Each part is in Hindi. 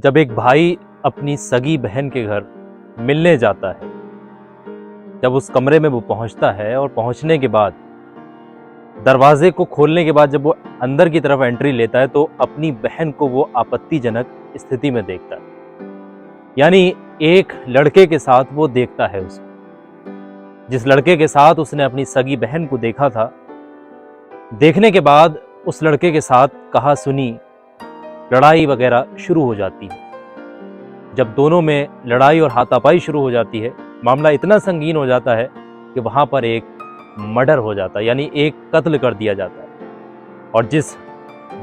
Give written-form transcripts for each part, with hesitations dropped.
जब एक भाई अपनी सगी बहन के घर मिलने जाता है, जब उस कमरे में वो पहुंचता है और पहुंचने के बाद दरवाजे को खोलने के बाद जब वो अंदर की तरफ एंट्री लेता है तो अपनी बहन को वो आपत्तिजनक स्थिति में देखता है। यानी एक लड़के के साथ वो देखता है उसको, जिस लड़के के साथ उसने अपनी सगी बहन को देखा था। देखने के बाद उस लड़के के साथ कहा सुनी लड़ाई वगैरह शुरू हो जाती है। जब दोनों में लड़ाई और हाथापाई शुरू हो जाती है, मामला इतना संगीन हो जाता है कि वहां पर एक मर्डर हो जाता है, यानी एक कत्ल कर दिया जाता है। और जिस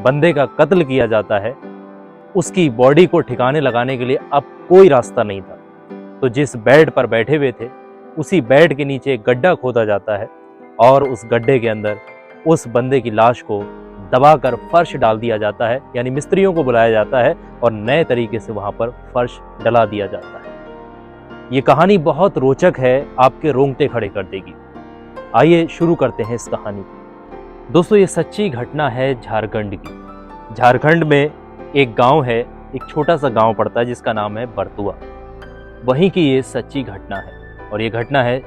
बंदे का कत्ल किया जाता है उसकी बॉडी को ठिकाने लगाने के लिए अब कोई रास्ता नहीं था। तो जिस बेड पर बैठे हुए थे उसी बेड के नीचे एक गड्ढा खोदा जाता है और उस गड्ढे के अंदर उस बंदे की लाश को दबाकर फर्श डाल दिया जाता है, यानी मिस्त्रियों को बुलाया जाता है और नए तरीके से वहां पर फर्श डला दिया जाता है। ये कहानी बहुत रोचक है, आपके रोंगटे खड़े कर देगी। आइए शुरू करते हैं इस कहानी को। दोस्तों, ये सच्ची घटना है झारखंड की। झारखंड में एक गांव है, एक छोटा सा गांव पड़ता है जिसका नाम है बरतुआ। वहीं की ये सच्ची घटना है और ये घटना है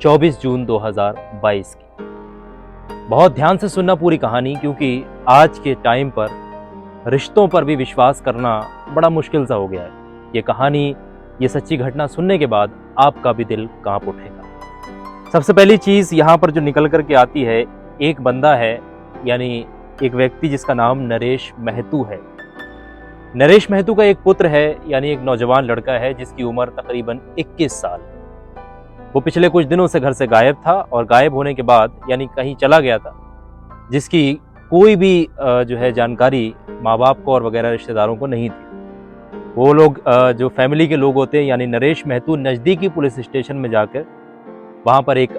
24 जून 2022 की। बहुत ध्यान से सुनना पूरी कहानी, क्योंकि आज के टाइम पर रिश्तों पर भी विश्वास करना बड़ा मुश्किल सा हो गया है। ये कहानी, ये सच्ची घटना सुनने के बाद आपका भी दिल कांप उठेगा। सबसे पहली चीज यहाँ पर जो निकल कर के आती है, एक बंदा है, यानी एक व्यक्ति जिसका नाम नरेश महतू है। नरेश महतू का एक पुत्र है, यानी एक नौजवान लड़का है जिसकी उम्र तकरीबन 21 साल। वो पिछले कुछ दिनों से घर से गायब था और गायब होने के बाद यानी कहीं चला गया था, जिसकी कोई भी जो है जानकारी माँ बाप को और वगैरह रिश्तेदारों को नहीं थी। वो लोग जो फैमिली के लोग होते हैं, यानी नरेश महतू नज़दीकी पुलिस स्टेशन में जाकर वहाँ पर एक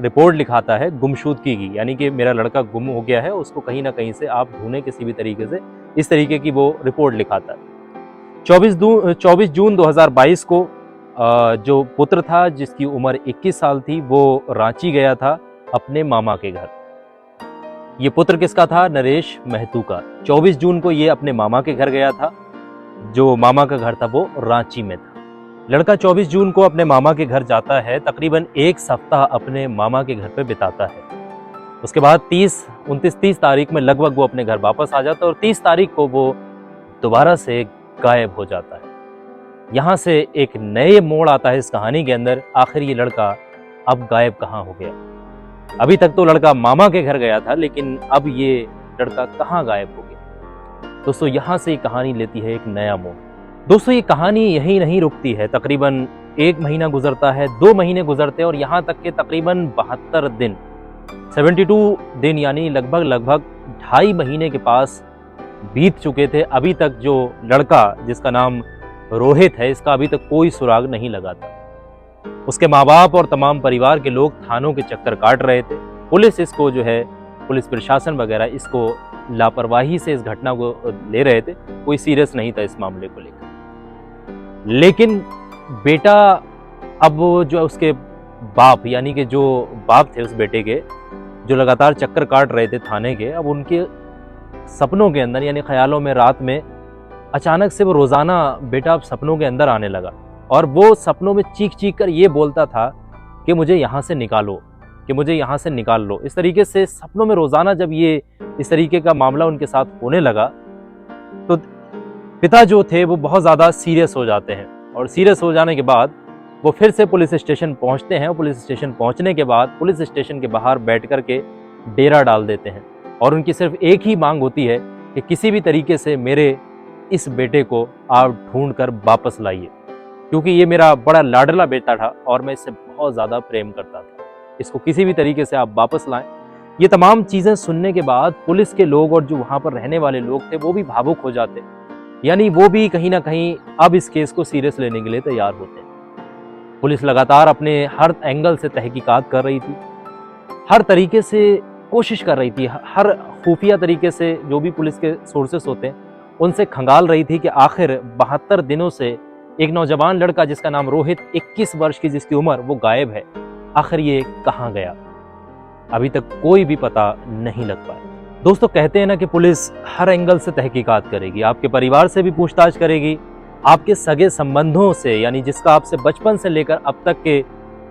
रिपोर्ट लिखाता है गुमशुदगी की, यानी कि मेरा लड़का गुम हो गया है, उसको कहीं ना कहीं से आप ढूंढें किसी भी तरीके से, इस तरीके की वो रिपोर्ट लिखाता है। 24 जून 2022 को जो पुत्र था जिसकी उम्र 21 साल थी, वो रांची गया था अपने मामा के घर। ये पुत्र किसका था? नरेश महतू का। 24 जून को ये अपने मामा के घर गया था। जो मामा का घर था वो रांची में था। लड़का 24 जून को अपने मामा के घर जाता है, तकरीबन एक सप्ताह अपने मामा के घर पे बिताता है। उसके बाद 29-30 तारीख में लगभग वो अपने घर वापस आ जाता है और 30 तारीख को वो दोबारा से गायब हो जाता है। यहाँ से एक नए मोड़ आता है इस कहानी के अंदर। आखिर ये लड़का अब गायब कहाँ हो गया? अभी तक तो लड़का मामा के घर गया था, लेकिन अब ये लड़का कहाँ गायब हो गया? दोस्तों, यहाँ से ये कहानी लेती है एक नया मोड़। दोस्तों, ये कहानी यहीं नहीं रुकती है। तकरीबन 1 महीना गुजरता है, 2 महीने गुजरते हैं और यहाँ तक के तकरीबन 72 दिन, 72 दिन, यानी लगभग 2.5 महीने के पास बीत चुके थे। अभी तक जो लड़का जिसका नाम रोहित है, इसका अभी तक कोई सुराग नहीं लगा था। उसके माँ बाप और तमाम परिवार के लोग थानों के चक्कर काट रहे थे। पुलिस इसको जो है, पुलिस प्रशासन वगैरह इसको लापरवाही से इस घटना को ले रहे थे, कोई सीरियस नहीं था इस मामले को लेकर। लेकिन बेटा, अब जो उसके बाप, यानी कि जो बाप थे उस बेटे के, जो लगातार चक्कर काट रहे थे थाने के, अब उनके सपनों के अंदर, यानी ख्यालों में, रात में अचानक से वो रोजाना बेटा अब सपनों के अंदर आने लगा और वो सपनों में चीख चीख कर ये बोलता था कि मुझे यहाँ से निकालो, कि मुझे यहाँ से निकाल लो। इस तरीके से सपनों में रोजाना जब ये इस तरीके का मामला उनके साथ होने लगा तो पिता जो थे वो बहुत ज़्यादा सीरियस हो जाते हैं और सीरियस हो जाने के बाद वो फिर से पुलिस स्टेशन पहुँचते हैं। पुलिस स्टेशन पहुँचने के बाद पुलिस स्टेशन के बाहर बैठ कर के डेरा डाल देते हैं और उनकी सिर्फ एक ही मांग होती है कि किसी भी तरीके से मेरे इस बेटे को आप ढूंढ कर वापस लाइए, क्योंकि ये मेरा बड़ा लाडला बेटा था और मैं इससे बहुत ज़्यादा प्रेम करता था। इसको किसी भी तरीके से आप वापस लाएं। ये तमाम चीज़ें सुनने के बाद पुलिस के लोग और जो वहाँ पर रहने वाले लोग थे वो भी भावुक हो जाते, यानी वो भी कहीं ना कहीं अब इस केस को सीरियस लेने के लिए तैयार होते हैं। पुलिस लगातार अपने हर एंगल से तहकीकात कर रही थी, हर तरीके से कोशिश कर रही थी, हर खुफिया तरीके से जो भी पुलिस के सोर्सेस होते हैं उनसे खंगाल रही थी कि आखिर 72 दिनों से एक नौजवान लड़का जिसका नाम रोहित, 21 वर्ष की जिसकी उम्र, वो गायब है। आखिर ये कहाँ गया? अभी तक कोई भी पता नहीं लग पाया। दोस्तों, कहते हैं ना कि पुलिस हर एंगल से तहकीकात करेगी, आपके परिवार से भी पूछताछ करेगी, आपके सगे संबंधों से, यानी जिसका आपसे बचपन से लेकर अब तक के,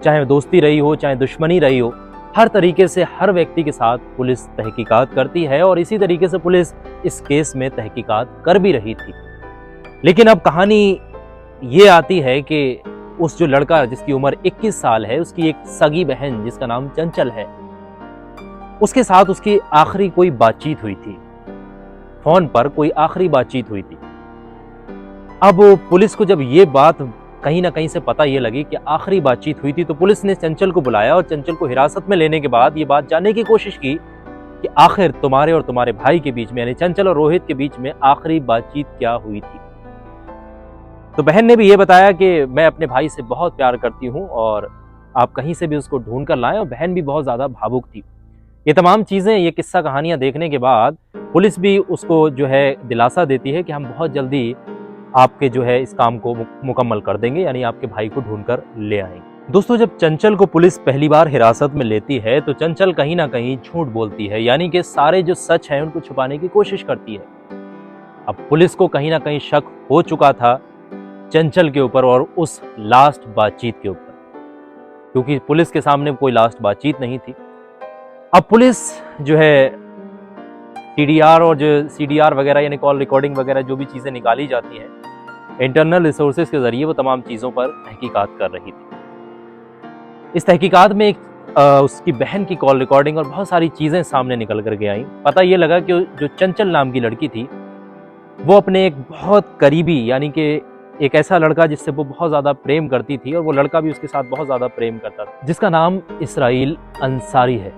चाहे दोस्ती रही हो चाहे दुश्मनी रही हो, हर तरीके से हर व्यक्ति के साथ पुलिस तहकीकात करती है और इसी तरीके से पुलिस इस केस में तहकीकात कर भी रही थी। लेकिन अब कहानी ये आती है कि उस जो लड़का जिसकी उम्र 21 साल है, उसकी एक सगी बहन जिसका नाम चंचल है, उसके साथ उसकी आखिरी कोई बातचीत हुई थी, फोन पर कोई आखिरी बातचीत हुई थी। अब पुलिस को जब ये बात कहीं ना कहीं से पता ये लगी कि आखिरी बातचीत हुई थी, तो पुलिस ने चंचल को बुलाया और चंचल को हिरासत में लेने के बाद ये बात जानने की कोशिश की कि आखिर तुम्हारे और तुम्हारे भाई के बीच में, यानी चंचल और रोहित के बीच में आखिरी बातचीत क्या हुई थी। तो बहन ने भी ये बताया कि मैं अपने भाई से बहुत प्यार करती हूँ और आप कहीं से भी उसको ढूंढ कर लाएं, और बहन भी बहुत ज़्यादा भावुक थी। ये तमाम चीज़ें, ये किस्सा कहानियाँ देखने के बाद पुलिस भी उसको जो है दिलासा देती है कि हम बहुत जल्दी आपके जो है इस काम को मुकम्मल कर देंगे, यानी आपके भाई को ढूंढ कर ले आएंगे। दोस्तों, जब चंचल को पुलिस पहली बार हिरासत में लेती है तो चंचल कहीं ना कहीं झूठ बोलती है, यानी कि सारे जो सच है उनको छुपाने की कोशिश करती है। अब पुलिस को कहीं ना कहीं शक हो चुका था चंचल के ऊपर और उस लास्ट बातचीत के ऊपर, क्योंकि पुलिस के सामने कोई लास्ट बातचीत नहीं थी। अब पुलिस जो है टीडीआर और जो सीडीआर वगैरह, यानी कॉल रिकॉर्डिंग वगैरह जो भी चीज़ें निकाली जाती हैं इंटरनल रिसोर्सेज के जरिए, वो तमाम चीज़ों पर तहकीकात कर रही थी। इस तहकीकात में उसकी बहन की कॉल रिकॉर्डिंग और बहुत सारी चीज़ें सामने निकल करके आई। पता ये लगा कि जो चंचल नाम की लड़की थी वो अपने एक बहुत करीबी, यानी कि एक ऐसा लड़का जिससे वो बहुत ज़्यादा प्रेम करती थी और वो लड़का भी उसके साथ बहुत ज़्यादा प्रेम करता था, जिसका नाम इसराइल अंसारी है।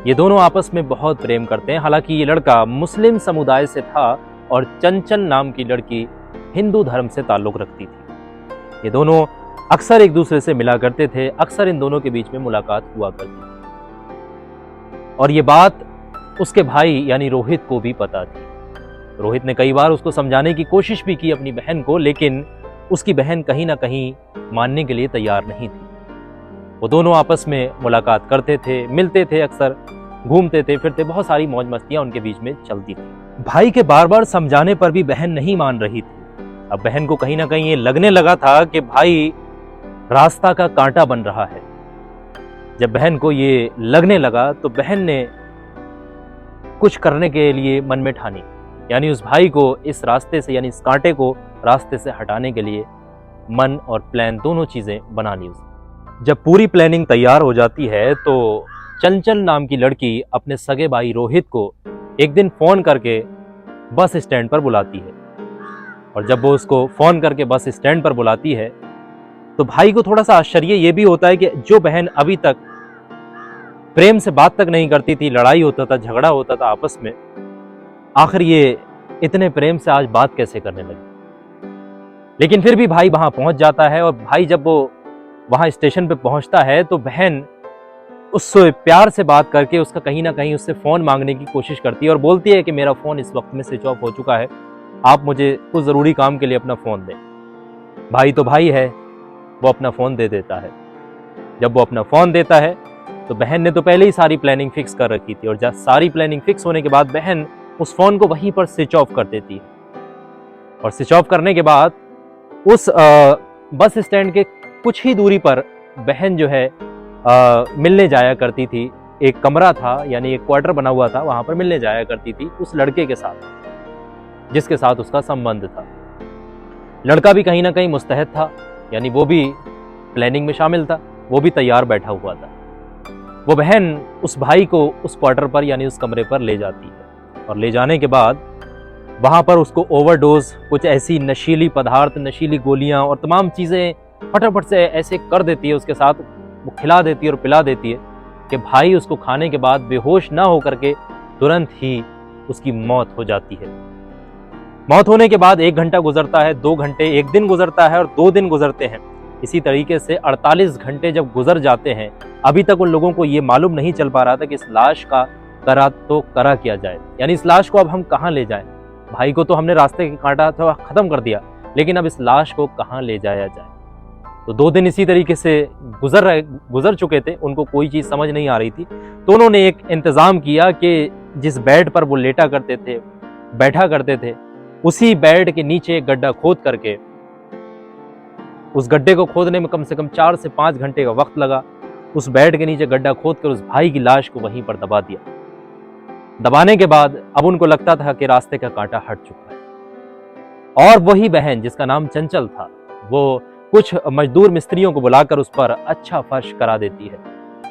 ये दोनों आपस में बहुत प्रेम करते हैं। हालांकि ये लड़का मुस्लिम समुदाय से था और चंचल नाम की लड़की हिंदू धर्म से ताल्लुक़ रखती थी। ये दोनों अक्सर एक दूसरे से मिला करते थे, अक्सर इन दोनों के बीच में मुलाकात हुआ करती थी और ये बात उसके भाई यानी रोहित को भी पता थी। रोहित ने कई बार उसको समझाने की कोशिश भी की अपनी बहन को, लेकिन उसकी बहन कहीं ना कहीं मानने के लिए तैयार नहीं थी। वो दोनों आपस में मुलाकात करते थे, मिलते थे, अक्सर घूमते थे, फिरते, बहुत सारी मौज मस्तियां उनके बीच में चलती थी। भाई के बार बार समझाने पर भी बहन नहीं मान रही थी। अब बहन को कहीं ना कहीं ये लगने लगा था कि भाई रास्ता का कांटा बन रहा है। जब बहन को ये लगने लगा तो बहन ने कुछ करने के लिए मन में ठानी, यानी उस भाई को इस रास्ते से, यानी इस कांटे को रास्ते से हटाने के लिए मन और प्लान, दोनों चीज़ें बना ली उसने। जब पूरी प्लानिंग तैयार हो जाती है तो चंचल नाम की लड़की अपने सगे भाई रोहित को एक दिन फ़ोन करके बस स्टैंड पर बुलाती है और जब वो उसको फ़ोन करके बस स्टैंड पर बुलाती है तो भाई को थोड़ा सा आश्चर्य ये भी होता है कि जो बहन अभी तक प्रेम से बात तक नहीं करती थी, लड़ाई होता था, झगड़ा होता था आपस में, आखिर ये इतने प्रेम से आज बात कैसे करने लगी। लेकिन फिर भी भाई वहां पहुंच जाता है और भाई जब वो वहां स्टेशन पे पहुंचता है तो बहन उससे प्यार से बात करके उसका कहीं ना कहीं उससे फ़ोन मांगने की कोशिश करती है और बोलती है कि मेरा फ़ोन इस वक्त में स्विच ऑफ हो चुका है, आप मुझे कुछ ज़रूरी काम के लिए अपना फ़ोन दें। भाई तो भाई है, वो अपना फ़ोन दे देता है। जब वो अपना फ़ोन देता है तो बहन ने तो पहले ही सारी प्लानिंग फिक्स कर रखी थी और जब सारी प्लानिंग फिक्स होने के बाद बहन उस फ़ोन को वहीं पर स्विच ऑफ कर देती है और स्विच ऑफ करने के बाद उस बस स्टैंड के कुछ ही दूरी पर बहन जो है मिलने जाया करती थी। एक कमरा था, यानी एक क्वार्टर बना हुआ था, वहाँ पर मिलने जाया करती थी उस लड़के के साथ जिसके साथ उसका संबंध था। लड़का भी कहीं ना कहीं मुस्तैद था, यानी वो भी प्लानिंग में शामिल था, वो भी तैयार बैठा हुआ था। वो बहन उस भाई को उस क्वार्टर पर, यानी उस कमरे पर ले जाती है और ले जाने के बाद वहाँ पर उसको ओवरडोज, कुछ ऐसी नशीली पदार्थ, नशीली गोलियाँ और तमाम चीज़ें फटाफट से ऐसे कर देती है उसके साथ, वो खिला देती है और पिला देती है कि भाई उसको खाने के बाद बेहोश ना होकर के तुरंत ही उसकी मौत हो जाती है। मौत होने के बाद 1 घंटा गुजरता है, 2 घंटे, 1 दिन गुजरता है और 2 दिन गुजरते हैं। इसी तरीके से 48 घंटे जब गुजर जाते हैं, अभी तक उन लोगों को ये मालूम नहीं चल पा रहा था कि इस लाश का करा किया जाए, यानी इस लाश को अब हम कहाँ ले जाएं। भाई को तो हमने रास्ते के कांटा तो खत्म कर दिया, लेकिन अब इस लाश को कहाँ ले जाया जाए। तो 2 दिन इसी तरीके से गुजर चुके थे, उनको कोई चीज़ समझ नहीं आ रही थी। तो उन्होंने एक इंतज़ाम किया कि जिस बेड पर वो लेटा करते थे, बैठा करते थे, उसी बेड के नीचे एक गड्ढा खोद करके, उस गड्ढे को खोदने में कम से कम 4 से 5 घंटे का वक्त लगा। उस बेड के नीचे गड्ढा खोद कर उस भाई की लाश को वहीं पर दबा दिया। दबाने के बाद अब उनको लगता था कि रास्ते का कांटा हट चुका है। और वही बहन जिसका नाम चंचल था, वो कुछ मजदूर मिस्त्रियों को बुलाकर उस पर अच्छा फर्श करा देती है,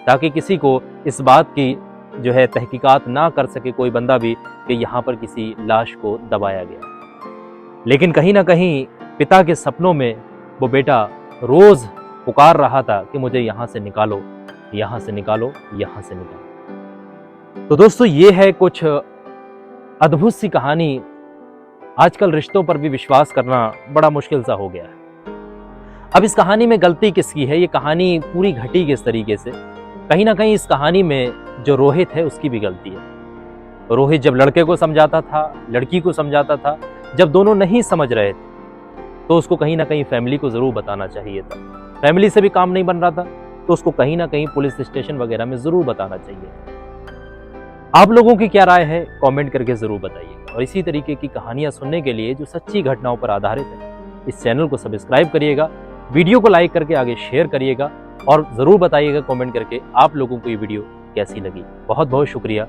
ताकि किसी को इस बात की जो है तहकीकात ना कर सके कोई बंदा भी कि यहाँ पर किसी लाश को दबाया गया। लेकिन कहीं ना कहीं पिता के सपनों में वो बेटा रोज पुकार रहा था कि मुझे यहाँ से निकालो, यहाँ से निकालो, यहाँ से निकालो। तो दोस्तों, ये है कुछ अद्भुत सी कहानी। आजकल रिश्तों पर भी विश्वास करना बड़ा मुश्किल सा हो गया है। अब इस कहानी में गलती किसकी है? ये कहानी पूरी घटी किस तरीके से? कहीं ना कहीं इस कहानी में जो रोहित है उसकी भी गलती है। रोहित जब लड़के को समझाता था, लड़की को समझाता था, जब दोनों नहीं समझ रहे थे तो उसको कहीं ना कहीं फैमिली को जरूर बताना चाहिए था। फैमिली से भी काम नहीं बन रहा था तो उसको कहीं ना कहीं पुलिस स्टेशन वगैरह में जरूर बताना चाहिए। आप लोगों की क्या राय है? कमेंट करके जरूर बताइए। और इसी तरीके की कहानियां सुनने के लिए जो सच्ची घटनाओं पर आधारित है, इस चैनल को सब्सक्राइब करिएगा, वीडियो को लाइक करके आगे शेयर करिएगा और जरूर बताइएगा कमेंट करके आप लोगों को ये वीडियो कैसी लगी। बहुत बहुत शुक्रिया।